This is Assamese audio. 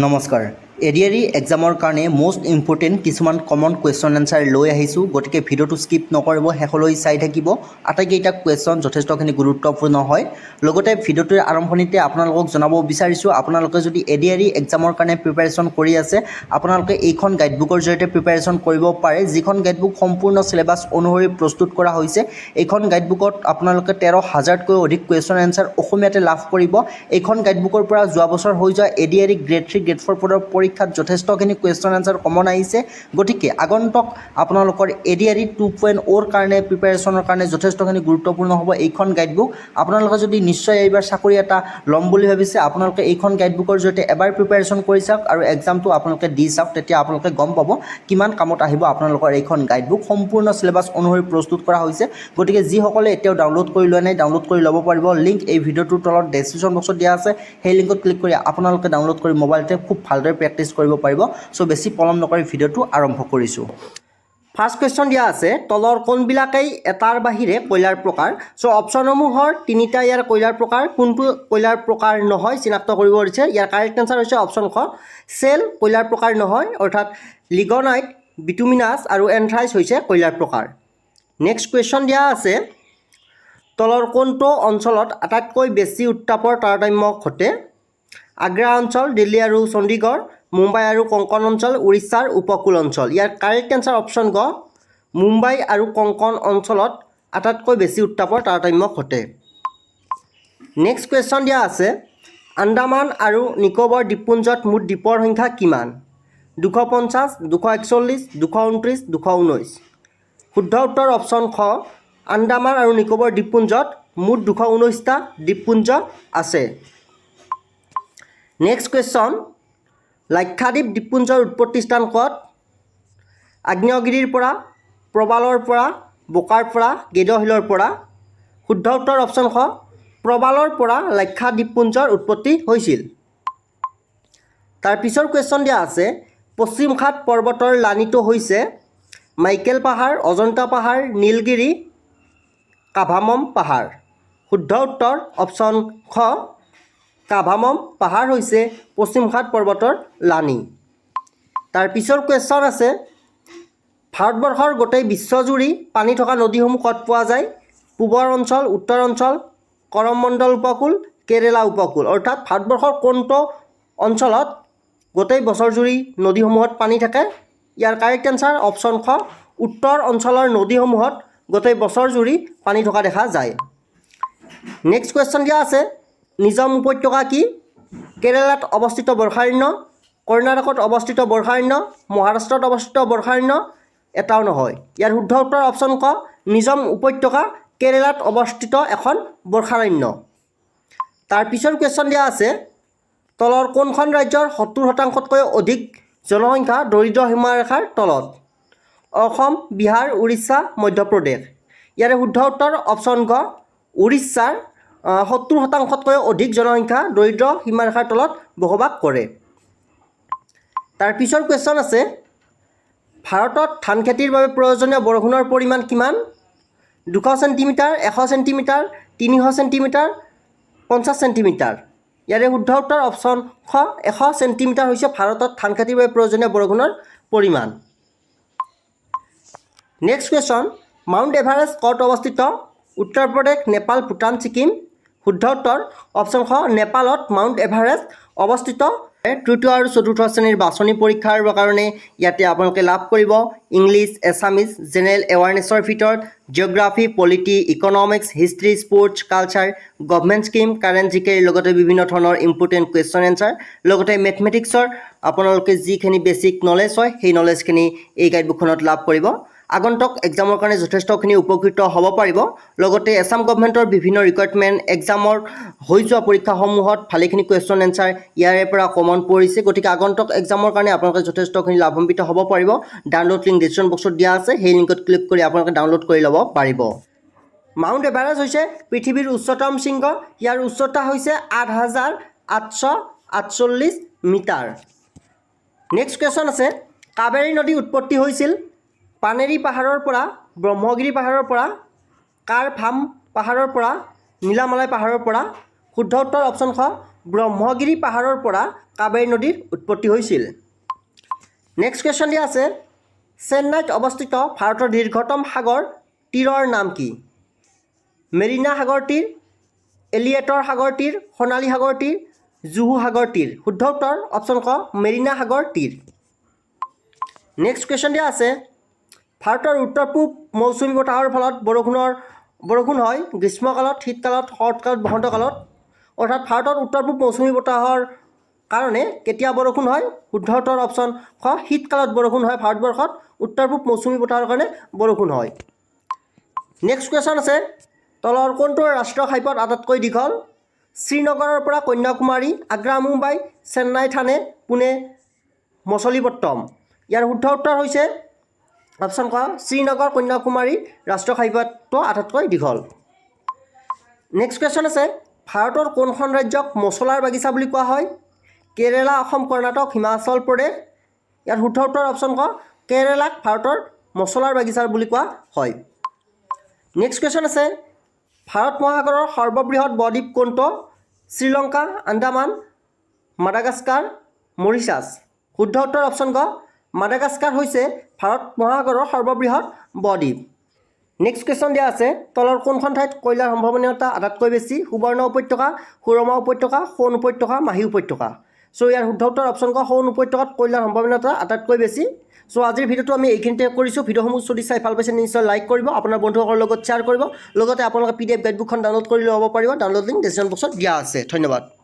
নমস্কাৰ এডিআৰই এক্সামৰ কাৰণে মোষ্ট ইম্পৰ্টেণ্ট কিছুমান কমন কুৱেশ্যন এনচাৰ লৈ আহিছোঁ গতিকে ভিডিঅ'টো স্কিপ নকৰিব শেষলৈ চাই থাকিব আটাইকেইটা কুৱেশ্যন যথেষ্টখিনি গুৰুত্বপূৰ্ণ হয় লগতে ভিডিঅ'টোৰ আৰম্ভণিতে আপোনালোকক জনাব বিচাৰিছোঁ আপোনালোকে যদি এডিআৰই এক্সামৰ কাৰণে প্ৰিপাৰেশ্যন কৰি আছে আপোনালোকে এইখন গাইডবুকৰ জৰিয়তে প্ৰিপাৰেশ্যন কৰিব পাৰে যিখন গাইডবুক সম্পূৰ্ণ চিলেবাছ অনুসৰি প্ৰস্তুত কৰা হৈছে এইখন গাইডবুকত আপোনালোকে 13,000তকৈ অধিক কুৱেশ্যন এনচাৰ অসমীয়াতে লাভ কৰিব এইখন গাইডবুকৰ পৰা যোৱা বছৰ হৈ যোৱা এডিআৰই গ্ৰেড 3 গ্ৰেড 4 পদৰ পৰীক্ষাত যথেষ্টখিনি কুৱেশ্যন এনচাৰ কমন আহিছে গতিকে আগন্তুক আপোনালোকৰ এডিআৰই 2.0 কাৰণে প্ৰিপাৰেশ্যনৰ কাৰণে যথেষ্টখিনি গুৰুত্বপূৰ্ণ হ'ব এইখন গাইডবুক আপোনালোকে যদি নিশ্চয় এইবাৰ চাকৰি এটা ল'ম বুলি ভাবিছে আপোনালোকে এইখন গাইডবুকৰ জৰিয়তে এবাৰ প্ৰিপাৰেশ্যন কৰি চাওক আৰু এক্সামটো আপোনালোকে দি চাওক তেতিয়া আপোনালোকে গম পাব কিমান কামত আহিব আপোনালোকৰ এইখন গাইডবুক সম্পূৰ্ণ চিলেবাছ অনুসৰি প্ৰস্তুত কৰা হৈছে গতিকে যিসকলে এতিয়াও ডাউনলোড কৰি লোৱা নাই ডাউনলোড কৰি ল'ব পাৰিব লিংক এই ভিডিঅ'টোৰ তলত ডেছক্ৰিপশ্যন বক্সত দিয়া আছে সেই লিংকত ক্লিক কৰি আপোনালোকে ডাউনলোড কৰি মোবাইলতে খুব ভালদৰে প্ৰেক্টিছ কৰিব পাৰিব সো বেছি পলম নকৰি ভিডিঅ'টো আৰম্ভ কৰিছোঁ ফাৰ্ষ্ট কুৱেশ্যন দিয়া আছে তলৰ কোনবিলাকেই এটাৰ বাহিৰে কয়লাৰ প্ৰকাৰ সো অপশ্যনসমূহৰ তিনিটা ইয়াৰ কয়লাৰ প্ৰকাৰ কোনটো কয়লাৰ প্ৰকাৰ নহয় চিনাক্ত কৰিব দিছে ইয়াৰ কাৰেক্ট আনসাৰ হৈছে অপশ্যন খ চেল কয়লাৰ প্ৰকাৰ নহয় অৰ্থাৎ লিগনাইট বিটুমিনাছ আৰু এন্থ্ৰাইজ হৈছে কয়লাৰ প্ৰকাৰ নেক্সট কুৱেশ্যন দিয়া আছে তলৰ কোনটো অঞ্চলত আটাইতকৈ বেছি উত্তাপৰ তাৰতম্য ঘটে আগ্ৰা অঞ্চল দিল্লী আৰু চণ্ডীগড় মুম্বাই আৰু কংকন অঞ্চল উৰিষ্যাৰ উপকূল অঞ্চল ইয়াৰ কাৰেক্ট এনসাৰ অপশ্যন গ মুম্বাই আৰু কংকন অঞ্চলত আটাইতকৈ বেছি উত্তাপৰ তাৰতম্য ঘটে নেক্সট কুৱেশ্যন দিয়া আছে আন্দামান আৰু নিকোবৰ দ্বীপপুঞ্জত মুঠ দ্বীপৰ সংখ্যা কিমান 250 241 229 219 শুদ্ধ উত্তৰ অপশ্যন খ আন্দামান আৰু নিকোবৰ দ্বীপপুঞ্জত মুঠ 219টা দ্বীপপুঞ্জ আছে নেক্সট কুৱেশ্যন লাক্ষাদ্বীপ দ্বীপপুঞ্জৰ উৎপত্তি স্থান ক'ত আগ্নেয়গিৰিৰ পৰা প্ৰবালৰ পৰা বোকাৰ পৰা গেদহিলৰ পৰা শুদ্ধ উত্তৰ অপশ্যন খ প্ৰবালৰ পৰা লাক্ষাদ্বীপপুঞ্জৰ উৎপত্তি হৈছিল তাৰ পিছৰ কুৱেশ্যন দিয়া আছে পশ্চিম ঘাট পৰ্বতৰ লানিটো হৈছে মাইকেল পাহাৰ অজন্তা পাহাৰ নীলগিৰি কাভামম পাহাৰ শুদ্ধ উত্তৰ অপশ্যন খ কাভামম পাহাৰ হৈছে পশ্চিম ঘাট পৰ্বতৰ লানি তাৰ পিছৰ কুৱেশ্যন আছে ভাৰতবৰ্ষৰ গোটেই বিশ্বজুৰি পানী থকা নদীসমূহ ক'ত পোৱা যায় পূবৰ অঞ্চল উত্তৰ অঞ্চল কৰমণ্ডল উপকূল কেৰেলা উপকূল অৰ্থাৎ ভাৰতবৰ্ষৰ কোনটো অঞ্চলত গোটেই বছৰজুৰি নদীসমূহত পানী থাকে ইয়াৰ কাৰেক্ট এনসাৰ অপশ্যন খ উত্তৰ অঞ্চলৰ নদীসমূহত গোটেই বছৰজুৰি পানী থকা দেখা যায় নেক্সট কুৱেশ্যন দিয়া আছে নিজম উপত্যকা কি কেৰেলাত অৱস্থিত বৰ্ষাৰণ্য কৰ্ণাটকত অৱস্থিত বৰ্ষাৰণ্য মহাৰাষ্ট্ৰত অৱস্থিত বৰ্ষাৰণ্য এটাও নহয় ইয়াৰ শুদ্ধ উত্তৰ অপশ্যন ক নিজম উপত্যকা কেৰেলাত অৱস্থিত এখন বৰ্ষাৰণ্য তাৰ পিছৰ কুৱেশ্যন দিয়া আছে তলৰ কোনখন ৰাজ্যৰ 70%তকৈ অধিক জনসংখ্যা দৰিদ্ৰ সীমাৰেখাৰ তলত অসম বিহাৰ উৰিষ্যা মধ্যপ্ৰদেশ ইয়াৰে শুদ্ধ উত্তৰ অপশ্যন গ উৰিষ্যাৰ 70%তকৈ অধিক জনসংখ্যা দৰিদ্ৰ সীমাৰেখাৰ তলত বসবাস কৰে তাৰ পিছৰ কুৱেশ্যন আছে ভাৰতত ধান খেতিৰ বাবে প্ৰয়োজনীয় বৰষুণৰ পৰিমাণ কিমান 200 চেণ্টিমিটাৰ 100 চেণ্টিমিটাৰ 300 চেণ্টিমিটাৰ 50 চেণ্টিমিটাৰ ইয়াৰে শুদ্ধ উত্তৰ অপশ্যন খ 100 চেণ্টিমিটাৰ হৈছে ভাৰতত ধান খেতিৰ বাবে প্ৰয়োজনীয় বৰষুণৰ পৰিমাণ নেক্সট কুৱেশ্যন মাউণ্ট এভাৰেষ্ট ক'ত অৱস্থিত উত্তৰ প্ৰদেশ নেপাল ভূটান ছিকিম শুদ্ধ উত্তৰ অপশ্যন খ নেপালত মাউণ্ট এভাৰেষ্ট অৱস্থিত তৃতীয় আৰু চতুৰ্থ শ্ৰেণীৰ বাছনি পৰীক্ষাৰ কাৰণে ইয়াতে আপোনালোকে লাভ কৰিব ইংলিছ এছামিজ জেনেৰেল এৱাৰনেছৰ ভিতৰত geography polity economics history sports culture government scheme current জিকেৰ লগতে বিভিন্ন ধৰণৰ ইম্পৰ্টেণ্ট কুৱেশ্যন এনচাৰ লগতে মেথমেটিক্সৰ আপোনালোকে যিখিনি বেছিক নলেজ হয় সেই নলেজখিনি এই গাইডবুকখনত লাভ কৰিব আগন্তুক এক্সামৰ কাৰণে যথেষ্টখিনি উপকৃত হ'ব পাৰিব লগতে এছাম গভৰ্ণমেণ্টৰ বিভিন্ন ৰিকুৱাৰমেণ্ট এক্সামৰ হৈ যোৱা পৰীক্ষাসমূহত ভালেখিনি কুৱেশ্যন এনচাৰ ইয়াৰে পৰা কমন পৰিছে গতিকে আগন্তুক এক্সামৰ কাৰণে আপোনালোকে যথেষ্টখিনি লাভান্বিত হ'ব পাৰিব ডাউনলোড লিংক ডিছক্ৰিপশ্যন বক্সত দিয়া আছে সেই লিংকত ক্লিক কৰি আপোনালোকে ডাউনলোড কৰি ল'ব পাৰিব মাউণ্ট এভাৰেষ্ট হৈছে পৃথিৱীৰ উচ্চতম শৃংগ ইয়াৰ উচ্চতা হৈছে 8,848 মিটাৰ নেক্সট কুৱেশ্যন আছে কাবেৰী নদী উৎপত্তি হৈছিল পানেৰী পাহাৰৰ পৰা ব্ৰহ্মগিৰি পাহাৰৰ পৰা কাৰ ফাৰ্ম পাহাৰৰ পৰা নীলামালাই পাহাৰৰ পৰা শুদ্ধ উত্তৰ অপশ্যন খ ব্ৰহ্মগিৰি পাহাৰৰ পৰা কাবেৰী নদীৰ উৎপত্তি হৈছিল। নেক্সট কুৱেশ্যন দিয়া আছে চেন্নাইত অৱস্থিত ভাৰতৰ দীৰ্ঘতম সাগৰ তীৰৰ নাম কি? মেৰিনা সাগৰ তীৰ, এলিয়েটৰ সাগৰ তীৰ, সোণালী সাগৰ তীৰ, জুহু সাগৰ তীৰ। শুদ্ধ উত্তৰ অপশ্যন ক মেৰিনা সাগৰ তীৰ। নেক্সট কুৱেশ্যন দিয়া আছে ভাৰতৰ উত্তৰ পূব মৌচুমী বতাহৰ ফলত বৰষুণ হয় গ্ৰীষ্মকালত, শীতকালত, শৰৎকালত, বসন্তকালত। অৰ্থাৎ ভাৰতৰ উত্তৰ পূব মৌচুমী বতাহৰ কাৰণে কেতিয়া বৰষুণ হয়? শুদ্ধ উত্তৰ অপশ্যন খ শীতকালত বৰষুণ হয় ভাৰতবৰ্ষত উত্তৰ পূব মৌচুমী বতাহৰ কাৰণে বৰষুণ হয়। নেক্সট কুৱেশ্যন আছে তলৰ কোনটো ৰাষ্ট্ৰীয় ঘাইপথ আটাইতকৈ দীঘল? শ্ৰীনগৰৰ পৰা কন্যাকুমাৰী, আগ্ৰা মুম্বাই, চেন্নাই থানে, পুনে মছলিপট্টম। ইয়াৰ শুদ্ধ উত্তৰ হৈছে অপশ্যন ক শ্ৰীনগৰ কন্যাকুমাৰী ৰাষ্ট্ৰীয় ঘাইপথটো আটাইতকৈ দীঘল। নেক্সট কুৱেশ্যন আছে ভাৰতৰ কোনখন ৰাজ্যক মছলাৰ বাগিচা বুলি কোৱা হয়? কেৰেলা, অসম, কৰ্ণাটক, হিমাচল প্ৰদেশ। ইয়াৰ শুদ্ধ উত্তৰ অপশ্যন ক কেৰেলাক ভাৰতৰ মছলাৰ বাগিচা বুলি কোৱা হয়। নেক্সট কুৱেশ্যন আছে ভাৰত মহাসাগৰৰ সৰ্ববৃহৎ বদ্বীপ কোনটো? Sri Lanka, Andaman, Madagascar, Mauritius. শুদ্ধ উত্তৰ অপশ্যন ক মাডাগাস্কাৰ হৈছে ভাৰত মহাসাগৰৰ সৰ্ববৃহৎ বদ্বীপ। নেক্সট কুৱেশ্যন দিয়া আছে তলৰ কোনখন ঠাইত কয়লাৰ সম্ভাৱনীয়তা আটাইতকৈ বেছি? সুবৰ্ণ উপত্যকা, সুৰমা উপত্যকা, সোণ উপত্যকা, মাহী উপত্যকা। চ' ইয়াৰ শুদ্ধ উত্তৰ অপশ্যন ক সোণ উপত্যকাত কয়লাৰ সম্ভাৱনীয়তা আটাইতকৈ বেছি। চ' আজিৰ ভিডিঅ'টো আমি এইখিনিতে কৰিছোঁ। ভিডিঅ'সমূহ যদি চাই ভাল পাইছে নিশ্চয় লাইক কৰিব, আপোনাৰ বন্ধুসকলৰ লগত শ্বেয়াৰ কৰিব, লগতে আপোনালোকে PDF গাইডবুকখন ডাউনলোড কৰি ল'ব পাৰিব। ডাউনলোড লিংক ডিছক্ৰিপশ্যন বক্সত দিয়া আছে। ধন্যবাদ।